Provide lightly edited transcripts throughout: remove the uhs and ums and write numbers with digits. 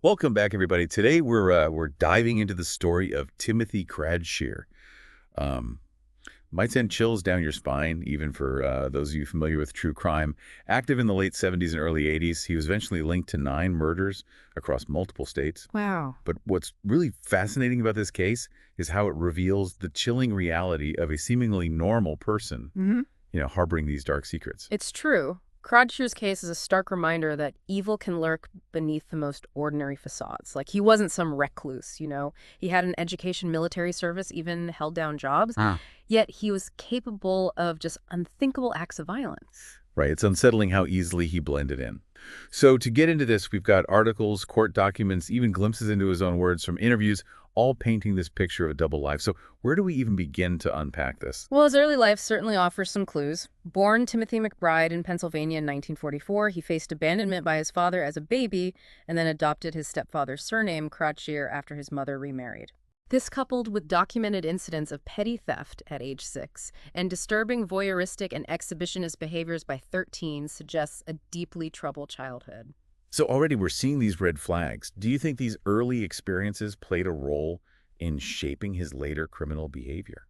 Welcome back, everybody. Today we're diving into the story of Timothy Krajcir. Um, might send chills down your spine, even for those of you familiar with true crime. Active in the late 70s and early 80s, he was eventually linked to 9 murders across multiple states. Wow. But what's really fascinating about this case is how it reveals the chilling reality of a seemingly normal person, hmm harboring these dark secrets. It's true. Krajcir's case is a stark reminder that evil can lurk beneath the most ordinary facades. Like, he wasn't some recluse. He had an education, military service, even held down jobs. Ah. Yet he was capable of just unthinkable acts of violence. Right. It's unsettling how easily he blended in. So to get into this, we've got articles, court documents, even glimpses into his own words from interviews, all painting this picture of a double life. So where do we even begin to unpack this? Well, his early life certainly offers some clues. Born Timothy McBride in Pennsylvania in 1944, he faced abandonment by his father as a baby and then adopted his stepfather's surname, Krajcir, after his mother remarried. This, coupled with documented incidents of petty theft at age 6 and disturbing voyeuristic and exhibitionist behaviors by 13, suggests a deeply troubled childhood. So already we're seeing these red flags. Do you think these early experiences played a role in shaping his later criminal behavior?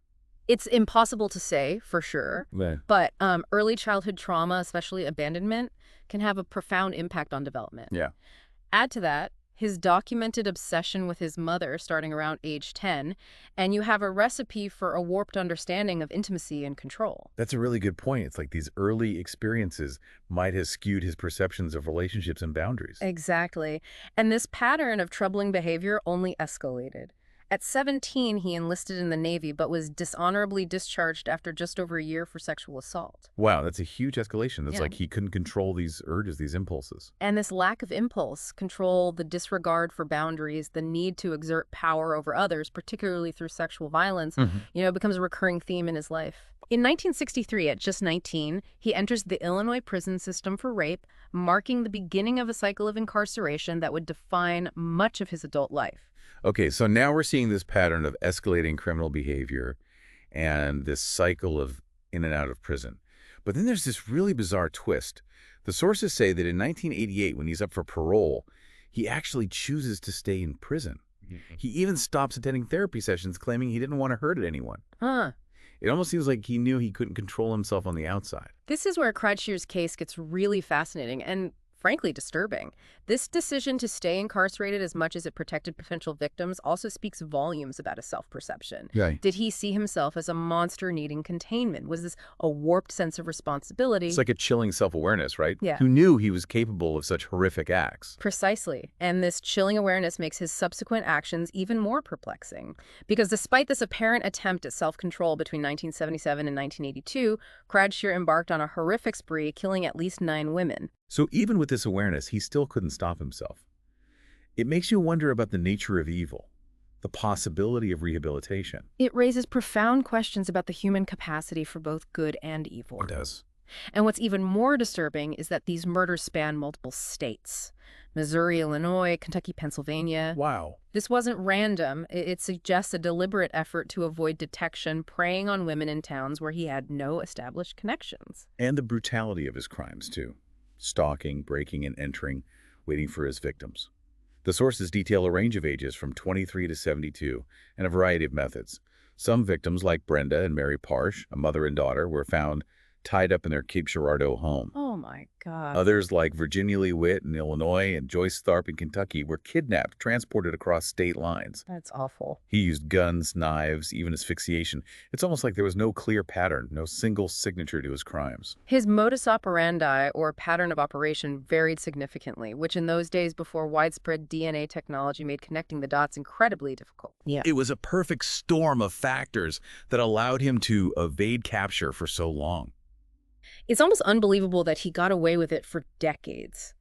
It's impossible to say for sure, Yeah. but early childhood trauma, especially abandonment, can have a profound impact on development. Yeah. Add to that his documented obsession with his mother starting around age 10, and you have a recipe for a warped understanding of intimacy and control. That's a really good point. It's like these early experiences might have skewed his perceptions of relationships and boundaries. Exactly. And this pattern of troubling behavior only escalated. At 17, he enlisted in the Navy, but was dishonorably discharged after just over a year for sexual assault. Wow, that's a huge escalation. It's Yeah. like he couldn't control these urges, these impulses. And this lack of impulse, control, the disregard for boundaries, the need to exert power over others, particularly through sexual violence, becomes a recurring theme in his life. In 1963, at just 19, he enters the Illinois prison system for rape, marking the beginning of a cycle of incarceration that would define much of his adult life. Okay, so now we're seeing this pattern of escalating criminal behavior and this cycle of in and out of prison. But then there's this really bizarre twist. The sources say that in 1988, when he's up for parole, he actually chooses to stay in prison. He even stops attending therapy sessions, claiming he didn't want to hurt anyone. Huh. It almost seems like he knew he couldn't control himself on the outside. This is where Krajcir's case gets really fascinating and, frankly, disturbing. This decision to stay incarcerated as much as it protected potential victims also speaks volumes about his self-perception. Right. Did he see himself as a monster needing containment? Was this a warped sense of responsibility? It's like a chilling self-awareness, right? Yeah. Who knew he was capable of such horrific acts. Precisely. And this chilling awareness makes his subsequent actions even more perplexing. Because despite this apparent attempt at self-control between 1977 and 1982, Krajcir embarked on a horrific spree, killing at least 9 women. So even with this awareness, he still couldn't stop himself. It makes you wonder about the nature of evil, the possibility of rehabilitation. It raises profound questions about the human capacity for both good and evil. It does. And what's even more disturbing is that these murders span multiple states. Missouri, Illinois, Kentucky, Pennsylvania. Wow. This wasn't random. It suggests a deliberate effort to avoid detection, preying on women in towns where he had no established connections. And the brutality of his crimes, too. Stalking, breaking, and entering, waiting for his victims. The sources detail a range of ages from 23 to 72 and a variety of methods. Some victims, like Brenda and Mary Parsh, a mother and daughter, were found tied up in their Cape Girardeau home. Oh my God. Others, like Virginia Lee Witt in Illinois and Joyce Tharp in Kentucky, were kidnapped, transported across state lines. That's awful. He used guns, knives, even asphyxiation. It's almost like there was no clear pattern, no single signature to his crimes. His modus operandi, or pattern of operation, varied significantly, which in those days before widespread DNA technology made connecting the dots incredibly difficult. Yeah. It was a perfect storm of factors that allowed him to evade capture for so long. It's almost unbelievable that he got away with it for decades.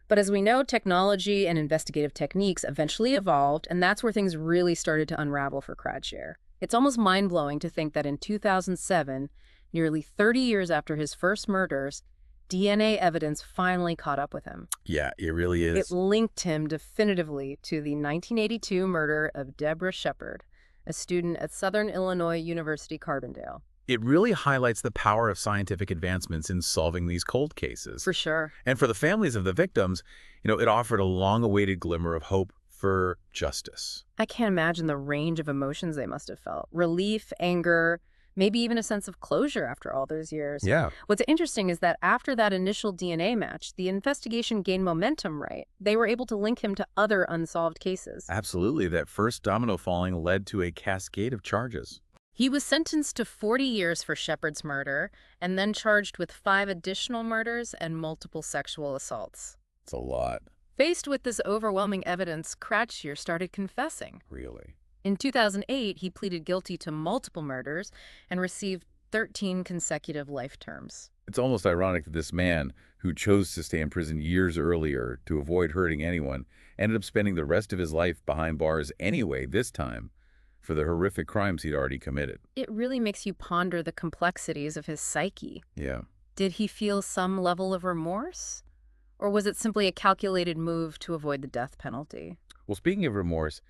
But as we know, technology and investigative techniques eventually evolved, and that's where things really started to unravel for Krajcir. It's almost mind-blowing to think that in 2007, nearly 30 years after his first murders, DNA evidence finally caught up with him. Yeah, it really is. It linked him definitively to the 1982 murder of Deborah Shepard, a student at Southern Illinois University, Carbondale. It really highlights the power of scientific advancements in solving these cold cases. For sure. And for the families of the victims, it offered a long-awaited glimmer of hope for justice. I can't imagine the range of emotions they must have felt. Relief, anger, maybe even a sense of closure after all those years. Yeah. What's interesting is that after that initial DNA match, the investigation gained momentum, right? They were able to link him to other unsolved cases. Absolutely. That first domino falling led to a cascade of charges. He was sentenced to 40 years for Shepard's murder and then charged with 5 additional murders and multiple sexual assaults. It's a lot. Faced with this overwhelming evidence, Krajcir started confessing. Really. In 2008, he pleaded guilty to multiple murders and received 13 consecutive life terms. It's almost ironic that this man, who chose to stay in prison years earlier to avoid hurting anyone, ended up spending the rest of his life behind bars anyway, this time, for the horrific crimes he'd already committed. It really makes you ponder the complexities of his psyche. Yeah. Did he feel some level of remorse? Or was it simply a calculated move to avoid the death penalty? Well, speaking of remorse,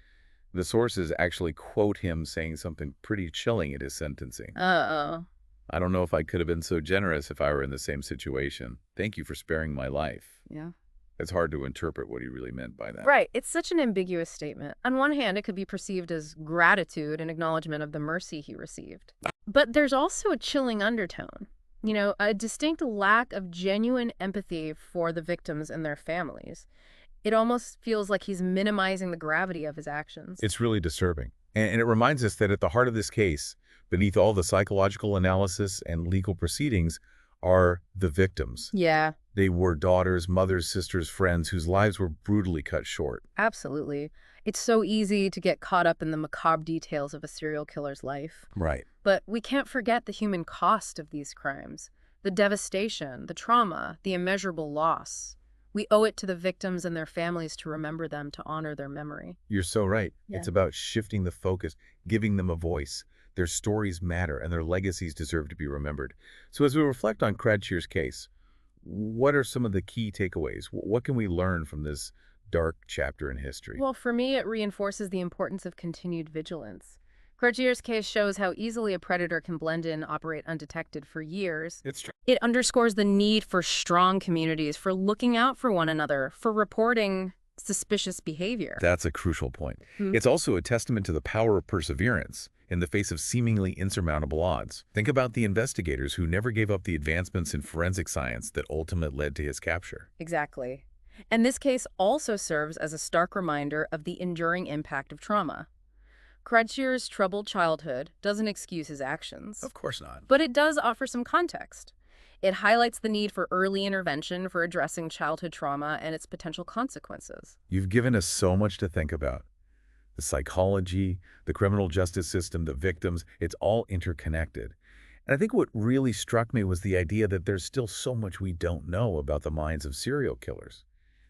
the sources actually quote him saying something pretty chilling at his sentencing. Uh-oh. I don't know if I could have been so generous if I were in the same situation. Thank you for sparing my life. Yeah. It's hard to interpret what he really meant by that. Right. It's such an ambiguous statement. On one hand, it could be perceived as gratitude and acknowledgement of the mercy he received. But there's also a chilling undertone. A distinct lack of genuine empathy for the victims and their families. It almost feels like he's minimizing the gravity of his actions. It's really disturbing. And it reminds us that at the heart of this case, beneath all the psychological analysis and legal proceedings, are the victims. Yeah. They were daughters, mothers, sisters, friends whose lives were brutally cut short. Absolutely. It's so easy to get caught up in the macabre details of a serial killer's life. Right. But we can't forget the human cost of these crimes. The devastation, the trauma, the immeasurable loss. We owe it to the victims and their families to remember them, to honor their memory. You're so right. Yeah. It's about shifting the focus, giving them a voice. Their stories matter, and their legacies deserve to be remembered. So as we reflect on Krajcir's case, what are some of the key takeaways? What can we learn from this dark chapter in history? Well, for me, it reinforces the importance of continued vigilance. Krajcir's case shows how easily a predator can blend in and operate undetected for years. It's true. It underscores the need for strong communities, for looking out for one another, for reporting suspicious behavior. That's a crucial point. It's also a testament to the power of perseverance in the face of seemingly insurmountable odds. Think about the investigators who never gave up the advancements in forensic science that ultimately led to his capture. Exactly. And this case also serves as a stark reminder of the enduring impact of trauma. Krajcir's troubled childhood doesn't excuse his actions. Of course not. But it does offer some context. It highlights the need for early intervention for addressing childhood trauma and its potential consequences. You've given us so much to think about. The psychology, the criminal justice system, the victims, it's all interconnected. And I think what really struck me was the idea that there's still so much we don't know about the minds of serial killers.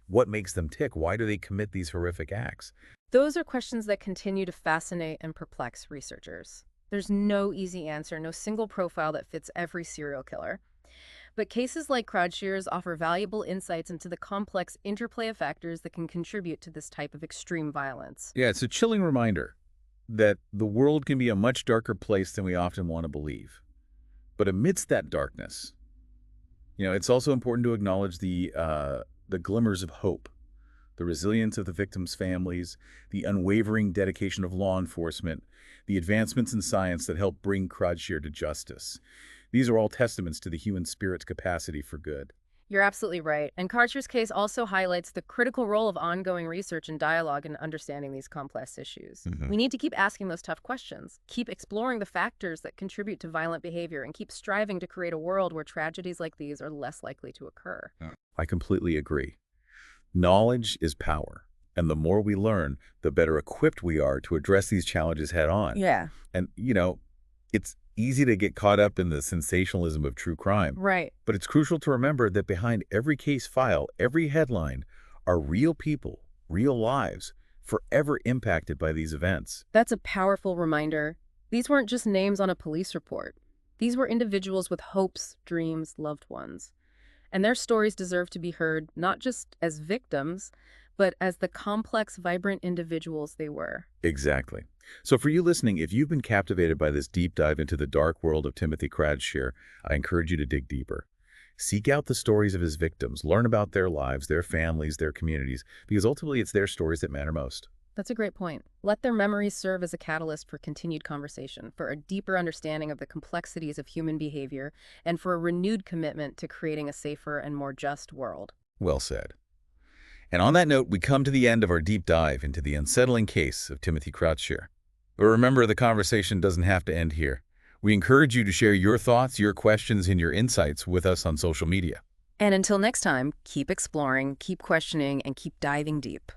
What makes them tick? Why do they commit these horrific acts? Those are questions that continue to fascinate and perplex researchers. There's no easy answer, no single profile that fits every serial killer. But cases like Krajcir's offer valuable insights into the complex interplay of factors that can contribute to this type of extreme violence. Yeah, it's a chilling reminder that the world can be a much darker place than we often want to believe. But amidst that darkness, it's also important to acknowledge the glimmers of hope, the resilience of the victims' families, the unwavering dedication of law enforcement, the advancements in science that help bring Krajcir to justice. These are all testaments to the human spirit's capacity for good. You're absolutely right. And Krajcir's case also highlights the critical role of ongoing research and dialogue in understanding these complex issues. We need to keep asking those tough questions, keep exploring the factors that contribute to violent behavior, and keep striving to create a world where tragedies like these are less likely to occur. I completely agree. Knowledge is power. And the more we learn, the better equipped we are to address these challenges head on. Yeah. And, it's easy to get caught up in the sensationalism of true crime. Right. But it's crucial to remember that behind every case file, every headline, are real people, real lives, forever impacted by these events. That's a powerful reminder. These weren't just names on a police report. These were individuals with hopes, dreams, loved ones. And their stories deserve to be heard not just as victims, but as the complex, vibrant individuals they were. Exactly. So for you listening, if you've been captivated by this deep dive into the dark world of Timothy Krajcir, I encourage you to dig deeper. Seek out the stories of his victims, learn about their lives, their families, their communities, because ultimately it's their stories that matter most. That's a great point. Let their memories serve as a catalyst for continued conversation, for a deeper understanding of the complexities of human behavior, and for a renewed commitment to creating a safer and more just world. Well said. And on that note, we come to the end of our deep dive into the unsettling case of Timothy Krajcir. But remember, the conversation doesn't have to end here. We encourage you to share your thoughts, your questions, and your insights with us on social media. And until next time, keep exploring, keep questioning, and keep diving deep.